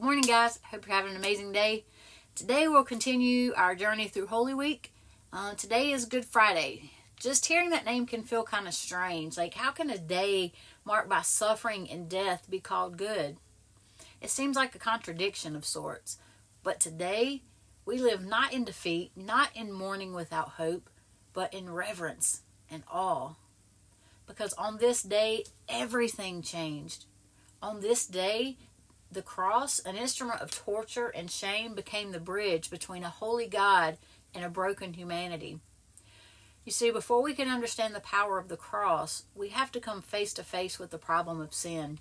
Good morning, guys. Hope you're having an amazing day. Today we'll continue our journey through Holy Week. Today is Good Friday. Just hearing that name can feel kind of strange. Like, how can a day marked by suffering and death be called good? It seems like a contradiction of sorts. But today, we live not in defeat, not in mourning without hope, but in reverence and awe. Because on this day, everything changed. On this day, the cross, an instrument of torture and shame, became the bridge between a holy God and a broken humanity. You see, before we can understand the power of the cross, we have to come face to face with the problem of sin.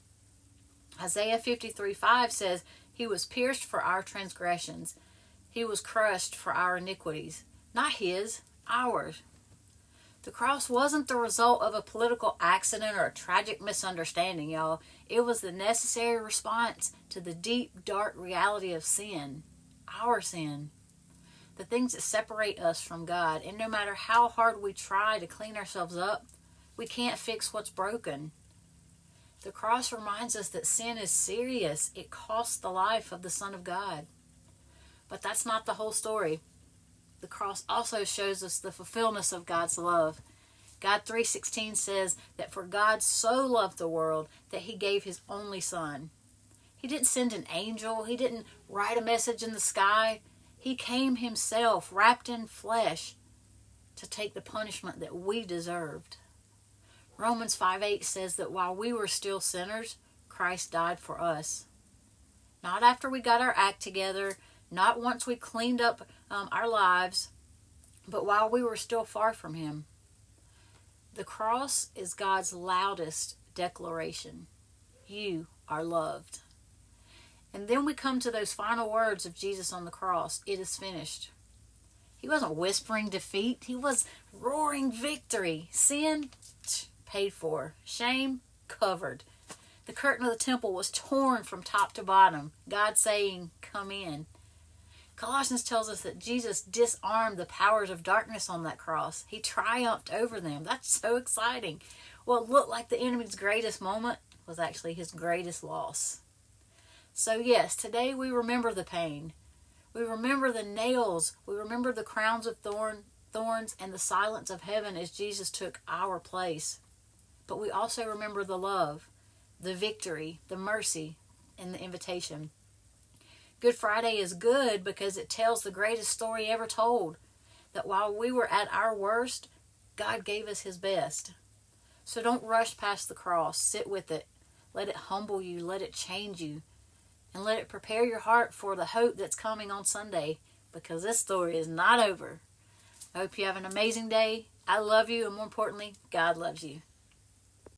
Isaiah 53:5 says, "He was pierced for our transgressions. He was crushed for our iniquities." Not his, ours. The cross wasn't the result of a political accident or a tragic misunderstanding, y'all. It was the necessary response to the deep, dark reality of sin. Our sin. The things that separate us from God. And no matter how hard we try to clean ourselves up, we can't fix what's broken. The cross reminds us that sin is serious. It costs the life of the Son of God. But that's not the whole story. The cross also shows us the fulfillment of God's love. God 3:16 says that for God so loved the world that he gave his only Son. He didn't send an angel. He didn't write a message in the sky. He came himself, wrapped in flesh, to take the punishment that we deserved. Romans 5:8 says that while we were still sinners, Christ died for us. Not after we got our act together, not once we cleaned up our lives, but while we were still far from him. The cross is God's loudest declaration. You are loved. And then we come to those final words of Jesus on the cross. It is finished. He wasn't whispering defeat. He was roaring victory. Sin, paid for. Shame, covered. The curtain of the temple was torn from top to bottom. God saying, "Come in." Colossians tells us that Jesus disarmed the powers of darkness on that cross. He triumphed over them. That's so exciting. What looked like the enemy's greatest moment was actually his greatest loss. So yes, today we remember the pain. We remember the nails. We remember the crowns of thorns and the silence of heaven as Jesus took our place. But we also remember the love, the victory, the mercy, and the invitation. Good Friday is good because it tells the greatest story ever told. That while we were at our worst, God gave us his best. So don't rush past the cross. Sit with it. Let it humble you. Let it change you. And let it prepare your heart for the hope that's coming on Sunday. Because this story is not over. I hope you have an amazing day. I love you, and more importantly, God loves you.